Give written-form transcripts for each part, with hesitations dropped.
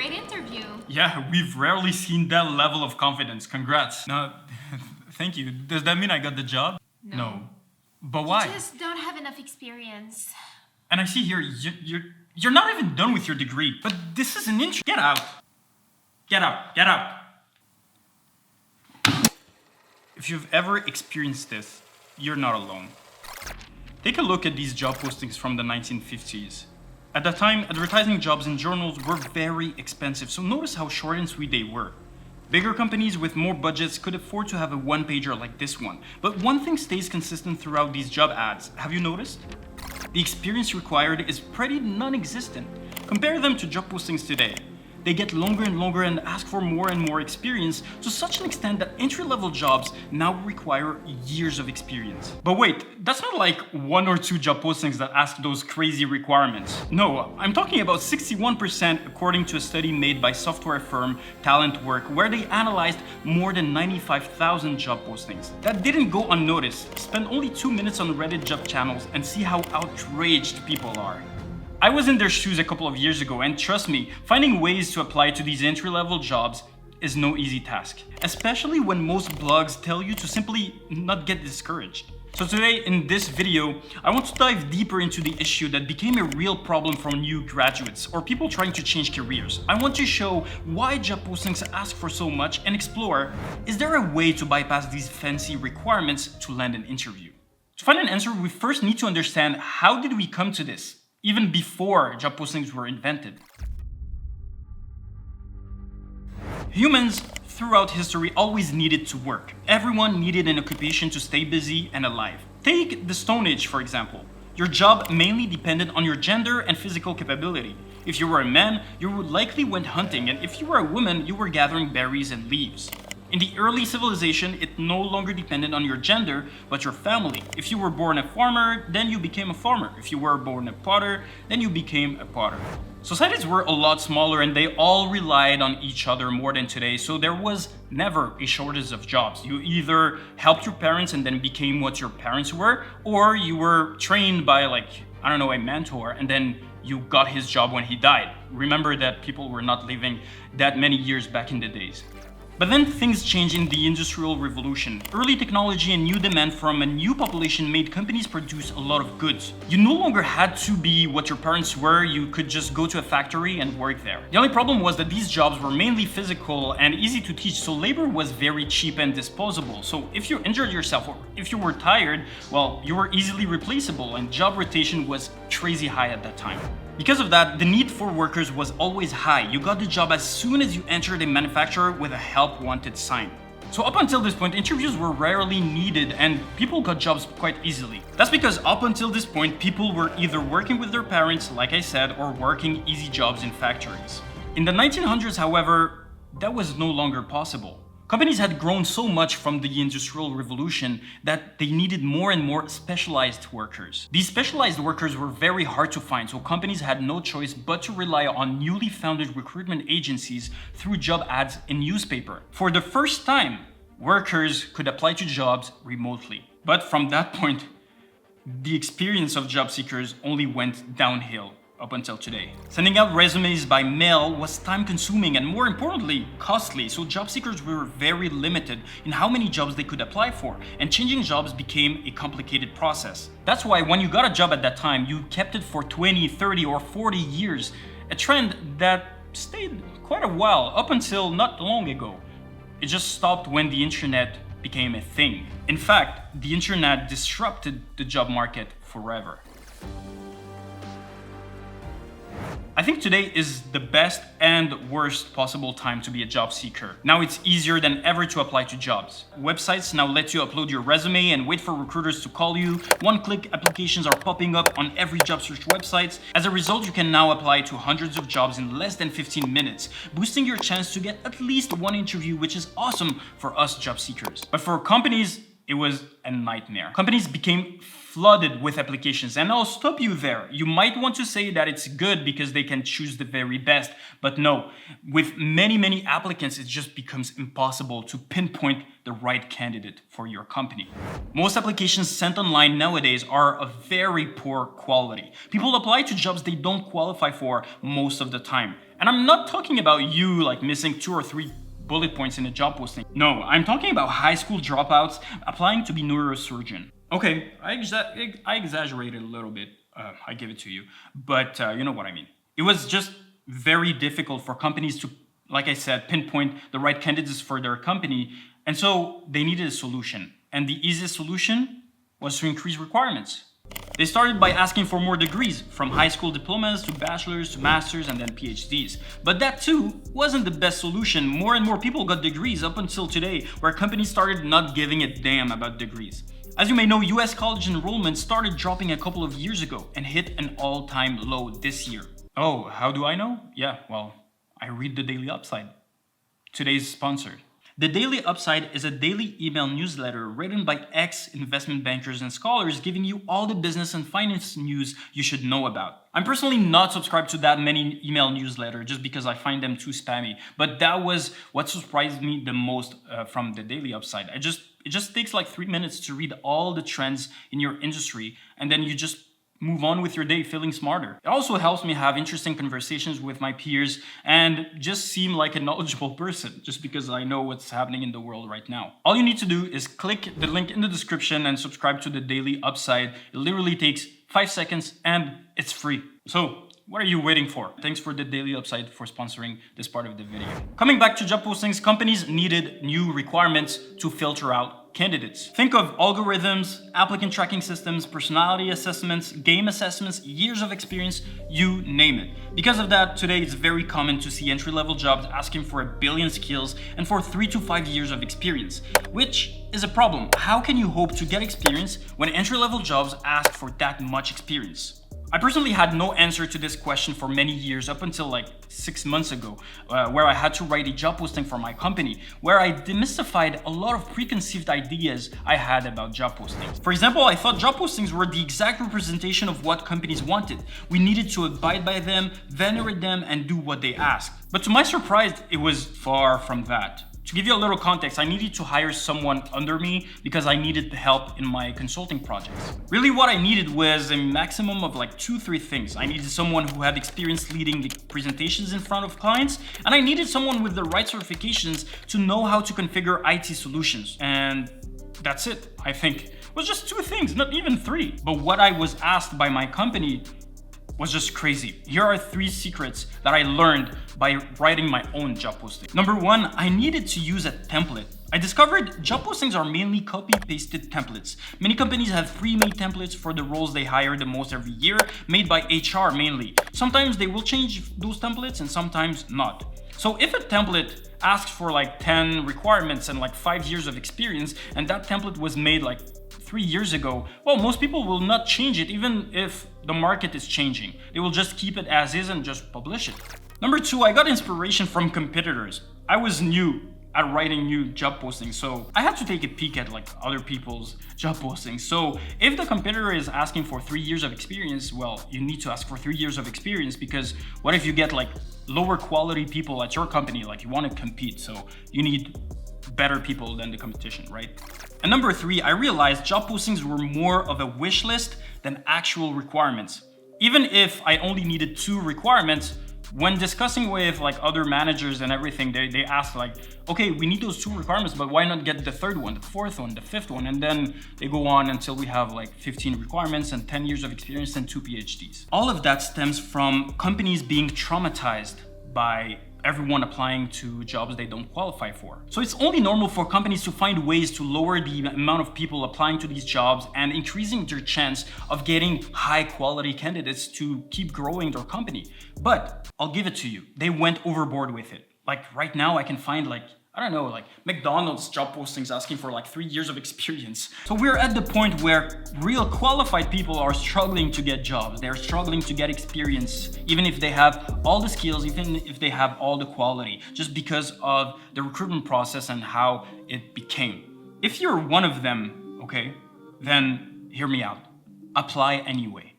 great interview. Yeah, we've rarely seen that level of confidence. Congrats. No, thank you. Does that mean I got the job? No. But why? You just don't have enough experience. And I see here, you're not even done with your degree. But this is an intro. Get out. Get out. Get out. If you've ever experienced this, you're not alone. Take a look at these job postings from the 1950s. At that time, advertising jobs in journals were very expensive, so notice how short and sweet they were. Bigger companies with more budgets could afford to have a one-pager like this one. But one thing stays consistent throughout these job ads. Have you noticed? The experience required is pretty non-existent. Compare them to job postings today. They get longer and longer and ask for more and more experience to such an extent that entry-level jobs now require years of experience. But wait, that's not like 1 or 2 job postings that ask those crazy requirements. No, I'm talking about 61% according to a study made by software firm Talent Work, where they analyzed more than 95,000 job postings. That didn't go unnoticed. Spend only 2 minutes on Reddit job channels and see how outraged people are. I was in their shoes a couple of years ago, and trust me, finding ways to apply to these entry-level jobs is no easy task, especially when most blogs tell you to simply not get discouraged. So today, in this video, I want to dive deeper into the issue that became a real problem for new graduates or people trying to change careers. I want to show why job postings ask for so much and explore, is there a way to bypass these fancy requirements to land an interview? To find an answer, we first need to understand how did we come to this? Even before job postings were invented. Humans throughout history always needed to work. Everyone needed an occupation to stay busy and alive. Take the Stone Age, for example. Your job mainly depended on your gender and physical capability. If you were a man, you would likely went hunting, and if you were a woman, you were gathering berries and leaves. In the early civilization, it no longer depended on your gender, but your family. If you were born a farmer, then you became a farmer. If you were born a potter, then you became a potter. Societies were a lot smaller and they all relied on each other more than today, so there was never a shortage of jobs. You either helped your parents and then became what your parents were, or you were trained by a mentor, and then you got his job when he died. Remember that people were not living that many years back in the days. But then things changed in the Industrial Revolution. Early technology and new demand from a new population made companies produce a lot of goods. You no longer had to be what your parents were, you could just go to a factory and work there. The only problem was that these jobs were mainly physical and easy to teach, so labor was very cheap and disposable. So if you injured yourself or if you were tired, well, you were easily replaceable and job rotation was crazy high at that time. Because of that, the need for workers was always high. You got the job as soon as you entered a manufacturer with a help wanted sign. So up until this point, interviews were rarely needed and people got jobs quite easily. That's because up until this point, people were either working with their parents, like I said, or working easy jobs in factories. In the 1900s, however, that was no longer possible. Companies had grown so much from the Industrial Revolution that they needed more and more specialized workers. These specialized workers were very hard to find, so companies had no choice but to rely on newly founded recruitment agencies through job ads in newspaper. For the first time, workers could apply to jobs remotely. But from that point, the experience of job seekers only went downhill up until today. Sending out resumes by mail was time-consuming and, more importantly, costly, so job seekers were very limited in how many jobs they could apply for, and changing jobs became a complicated process. That's why when you got a job at that time, you kept it for 20, 30, or 40 years, a trend that stayed quite a while up until not long ago. It just stopped when the internet became a thing. In fact, the internet disrupted the job market forever. I think today is the best and worst possible time to be a job seeker. Now it's easier than ever to apply to jobs. Websites now let you upload your resume and wait for recruiters to call you. One-click applications are popping up on every job search website. As a result, you can now apply to hundreds of jobs in less than 15 minutes, boosting your chance to get at least one interview, which is awesome for us job seekers. But for companies, It was a nightmare. Companies became flooded with applications, and I'll stop you there. You might want to say that it's good because they can choose the very best, but no. With many applicants, it just becomes impossible to pinpoint the right candidate for your company. Most applications sent online nowadays are of very poor quality. People apply to jobs they don't qualify for most of the time. And I'm not talking about you like missing 2 or 3 bullet points in a job posting. No, I'm talking about high school dropouts applying to be neurosurgeon. Okay, I exaggerated a little bit, I give it to you, but you know what I mean. It was just very difficult for companies to, like I said, pinpoint the right candidates for their company, and so they needed a solution. And the easiest solution was to increase requirements. They started by asking for more degrees, from high school diplomas to bachelor's to master's and then PhDs. But that too wasn't the best solution. More and more people got degrees up until today, where companies started not giving a damn about degrees. As you may know, US college enrollment started dropping a couple of years ago and hit an all-time low this year. Oh, how do I know? Yeah, well, I read the Daily Upside. Today's sponsored. The Daily Upside is a daily email newsletter written by ex-investment bankers and scholars giving you all the business and finance news you should know about. I'm personally not subscribed to that many email newsletters just because I find them too spammy, but that was what surprised me the most from the Daily Upside. It just takes like 3 minutes to read all the trends in your industry, and then you just move on with your day feeling smarter. It also helps me have interesting conversations with my peers and just seem like a knowledgeable person just because I know what's happening in the world right now. All you need to do is click the link in the description and subscribe to the Daily Upside. It literally takes 5 seconds and it's free. So what are you waiting for? Thanks for the Daily Upside for sponsoring this part of the video. Coming back to job postings, companies needed new requirements to filter out candidates. Think of algorithms, applicant tracking systems, personality assessments, game assessments, years of experience, you name it. Because of that, today it's very common to see entry-level jobs asking for 1 billion skills and for 3 to 5 years of experience, which is a problem. How can you hope to get experience when entry-level jobs ask for that much experience? I personally had no answer to this question for many years up until like 6 months ago, where I had to write a job posting for my company, where I demystified a lot of preconceived ideas I had about job postings. For example, I thought job postings were the exact representation of what companies wanted. We needed to abide by them, venerate them, and do what they asked. But to my surprise, it was far from that. To give you a little context, I needed to hire someone under me because I needed help in my consulting projects. Really what I needed was a maximum of like 2-3 things. I needed someone who had experience leading the presentations in front of clients, and I needed someone with the right certifications to know how to configure IT solutions. And that's it, I think. It was just 2 things, not even 3. But what I was asked by my company was just crazy. Here are 3 secrets that I learned by writing my own job posting. Number 1, I needed to use a template. I discovered job postings are mainly copy-pasted templates. Many companies have pre-made templates for the roles they hire the most every year, made by HR mainly. Sometimes they will change those templates and sometimes not. So if a template asks for like 10 requirements and like 5 years of experience, and that template was made like 3 years ago, well, most people will not change it even if the market is changing. They will just keep it as is and just publish it. Number 2, I got inspiration from competitors. I was new at writing new job postings, so I had to take a peek at like other people's job postings. So if the competitor is asking for 3 years of experience, well, you need to ask for 3 years of experience, because what if you get like lower quality people at your company? Like, you want to compete, so you need better people than the competition, right? And number 3, I realized job postings were more of a wish list than actual requirements. Even if I only needed 2 requirements, when discussing with like other managers and everything, they asked like, okay, we need those 2 requirements, but why not get the 3rd one, the 4th one, the 5th one? And then they go on until we have like 15 requirements and 10 years of experience and 2 PhDs. All of that stems from companies being traumatized by everyone applying to jobs they don't qualify for. So it's only normal for companies to find ways to lower the amount of people applying to these jobs and increasing their chance of getting high quality candidates to keep growing their company. But I'll give it to you, they went overboard with it. Like right now I can find like, I don't know, like McDonald's job postings asking for like 3 years of experience. So we're at the point where real qualified people are struggling to get jobs. They're struggling to get experience, even if they have all the skills, even if they have all the quality, just because of the recruitment process and how it became. If you're one of them, okay, then hear me out. Apply anyway.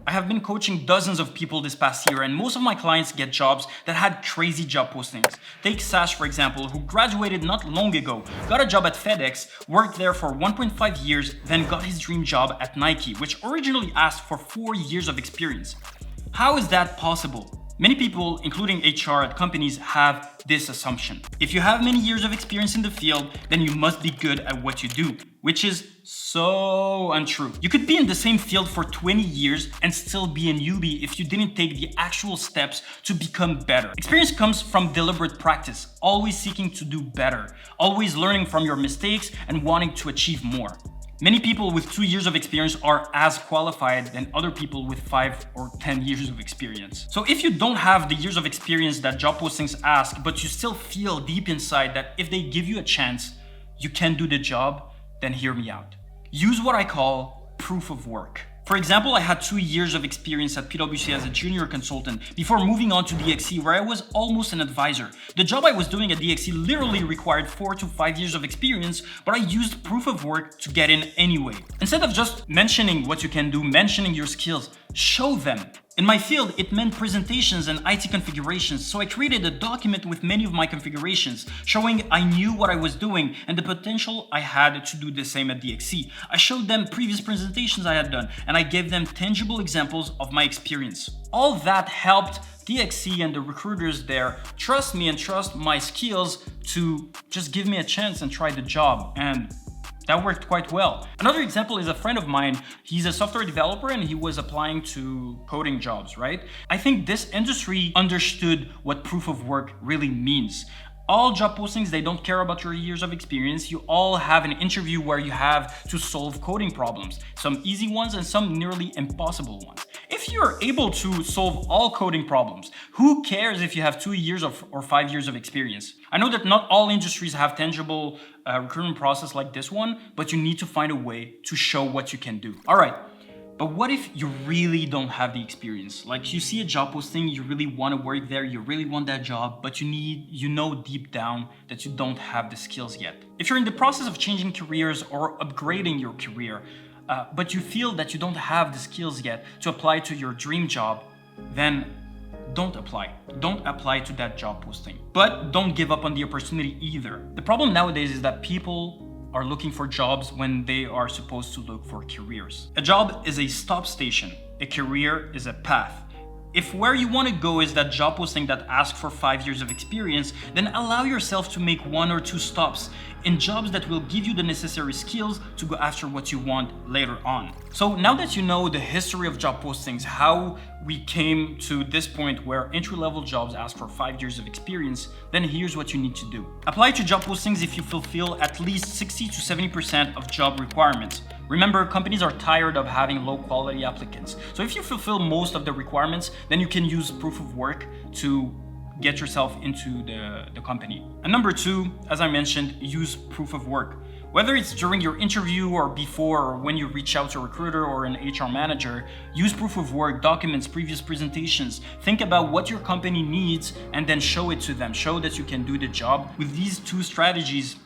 I have been coaching dozens of people this past year, and most of my clients get jobs that had crazy job postings. Take Sash, for example, who graduated not long ago, got a job at FedEx, worked there for 1.5 years, then got his dream job at Nike, which originally asked for 4 years of experience. How is that possible? Many people, including HR at companies, have this assumption. If you have many years of experience in the field, then you must be good at what you do, which is so untrue. You could be in the same field for 20 years and still be a newbie if you didn't take the actual steps to become better. Experience comes from deliberate practice, always seeking to do better, always learning from your mistakes and wanting to achieve more. Many people with 2 years of experience are as qualified than other people with 5 or 10 years of experience. So if you don't have the years of experience that job postings ask, but you still feel deep inside that if they give you a chance, you can do the job, then hear me out. Use what I call proof of work. For example, I had 2 years of experience at PwC as a junior consultant before moving on to DXC, where I was almost an advisor. The job I was doing at DXC literally required 4 to 5 years of experience, but I used proof of work to get in anyway. Instead of just mentioning what you can do, mentioning your skills, show them. In my field, it meant presentations and IT configurations, so I created a document with many of my configurations, showing I knew what I was doing and the potential I had to do the same at DXC. I showed them previous presentations I had done, and I gave them tangible examples of my experience. All that helped DXC and the recruiters there trust me and trust my skills to just give me a chance and try the job, and that worked quite well. Another example is a friend of mine. He's a software developer and he was applying to coding jobs, right? I think this industry understood what proof of work really means. All job postings, they don't care about your years of experience. You all have an interview where you have to solve coding problems, some easy ones and some nearly impossible ones. If you're able to solve all coding problems, who cares if you have 2 years or 5 years of experience? I know that not all industries have tangible recruitment process like this one, but you need to find a way to show what you can do. All right. But what if you really don't have the experience? Like you see a job posting, you really want to work there, you really want that job, but you know deep down that you don't have the skills yet. If you're in the process of changing careers or upgrading your career, but you feel that you don't have the skills yet to apply to your dream job, then don't apply. Don't apply to that job posting. But don't give up on the opportunity either. The problem nowadays is that people are looking for jobs when they are supposed to look for careers. A job is a stop station. A career is a path. If where you want to go is that job posting that asks for 5 years of experience, then allow yourself to make 1 or 2 stops in jobs that will give you the necessary skills to go after what you want later on. So now that you know the history of job postings, how we came to this point where entry-level jobs ask for 5 years of experience, then here's what you need to do. Apply to job postings if you fulfill at least 60 to 70% of job requirements. Remember, companies are tired of having low-quality applicants. So if you fulfill most of the requirements, then you can use proof of work to get yourself into the company. And number 2, as I mentioned, use proof of work. Whether it's during your interview or before or when you reach out to a recruiter or an HR manager, use proof of work, documents, previous presentations. Think about what your company needs and then show it to them. Show that you can do the job. With these 2 strategies,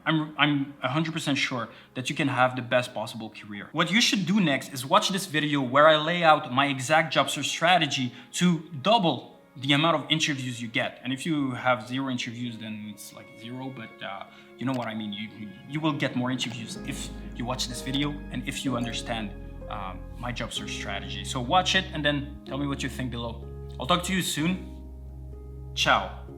I'm 100% sure that you can have the best possible career. What you should do next is watch this video where I lay out my exact job search strategy to double the amount of interviews you get. And if you have 0 interviews, then it's like 0, but you know what I mean. You will get more interviews if you watch this video and if you understand my job search strategy. So watch it and then tell me what you think below. I'll talk to you soon. Ciao.